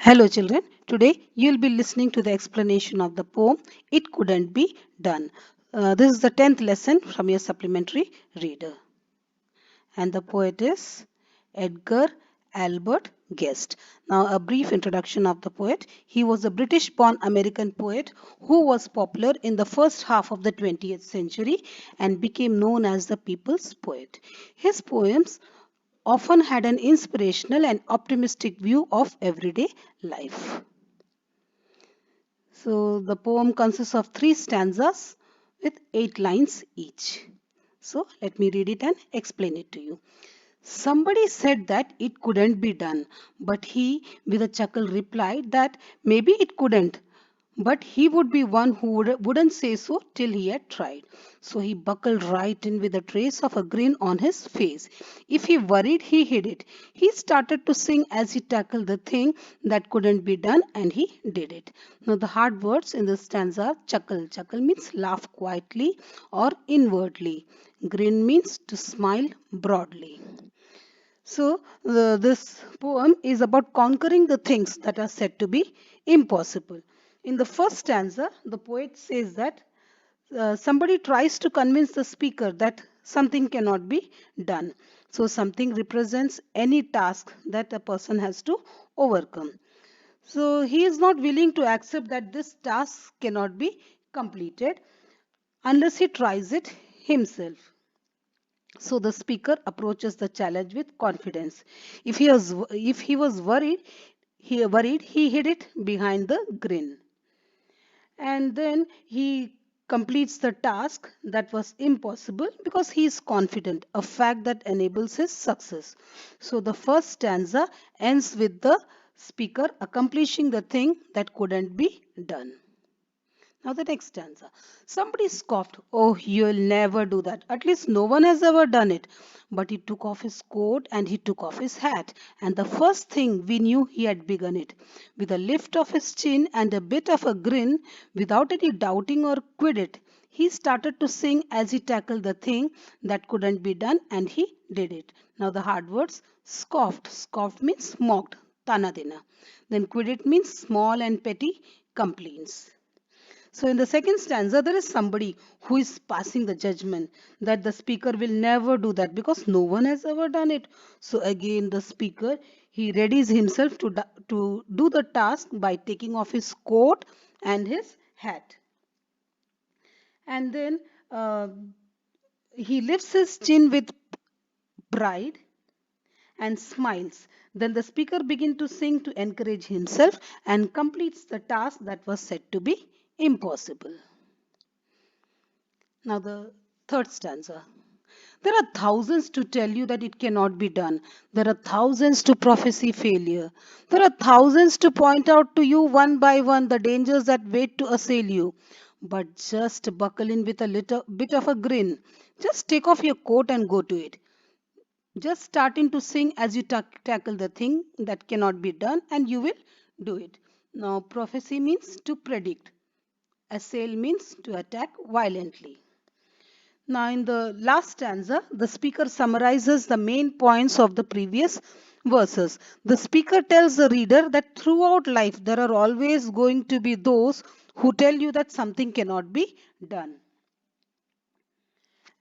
Hello children, today you'll be listening to the explanation of the poem It Couldn't Be Done. This is the 10th lesson from your supplementary reader. And the poet is Edgar Albert Guest. Now a brief introduction of the poet. He was a British-born American poet who was popular in the first half of the 20th century and became known as the people's poet. His poems often had an inspirational and optimistic view of everyday life. So the poem consists of 3 stanzas with 8 lines each. So let me read it and explain it to you. Somebody said that it couldn't be done, but he, with a chuckle, replied that maybe it couldn't, but he would be one who wouldn't say so till he had tried. So he buckled right in with a trace of a grin on his face. If he worried, he hid it. He started to sing as he tackled the thing that couldn't be done, and he did it. Now the hard words in this stanza are chuckle. Chuckle means laugh quietly or inwardly. Grin means to smile broadly. So, this poem is about conquering the things that are said to be impossible. In the first stanza, the poet says that somebody tries to convince the speaker that something cannot be done. So, something represents any task that a person has to overcome. So, he is not willing to accept that this task cannot be completed unless he tries it himself. So the speaker approaches the challenge with confidence. If he was worried, he hid it behind the grin. And then he completes the task that was impossible because he is confident, a fact that enables his success. So the first stanza ends with the speaker accomplishing the thing that couldn't be done. Now the next stanza. Somebody scoffed, "Oh, you'll never do that. At least no one has ever done it." But he took off his coat and he took off his hat. And the first thing we knew he had begun it. With a lift of his chin and a bit of a grin, without any doubting or quid he started to sing as he tackled the thing that couldn't be done, and he did it. Now the hard words scoffed. Scoffed means mocked. Tanadina. Then quid means small and petty complaints. So in the second stanza, there is somebody who is passing the judgment that the speaker will never do that because no one has ever done it. So again, the speaker, he readies himself to do the task by taking off his coat and his hat. And then he lifts his chin with pride and smiles. Then the speaker begins to sing to encourage himself and completes the task that was said to be impossible. Now the third stanza. There are thousands to tell you that it cannot be done. There are thousands to prophesy failure. There are thousands to point out to you one by one the dangers that wait to assail you. But just buckle in with a little bit of a grin. Just take off your coat and go to it. Just starting to sing as you tackle the thing that cannot be done, and you will do it. Now prophecy means to predict. Assail means to attack violently. Now in the last stanza, the speaker summarizes the main points of the previous verses. The speaker tells the reader that throughout life there are always going to be those who tell you that something cannot be done.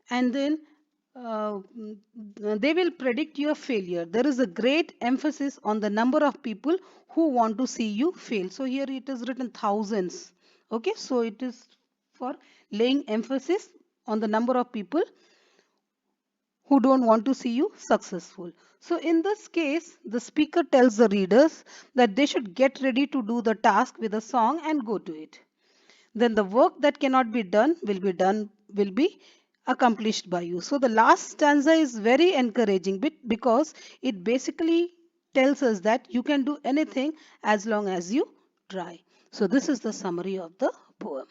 And then they will predict your failure. There is a great emphasis on the number of people who want to see you fail. So here it is written thousands. Okay, so it is for laying emphasis on the number of people who don't want to see you successful. So in this case, the speaker tells the readers that they should get ready to do the task with a song and go to it. Then the work that cannot be done will be accomplished by you. So the last stanza is very encouraging because it basically tells us that you can do anything as long as you try. So this is the summary of the poem.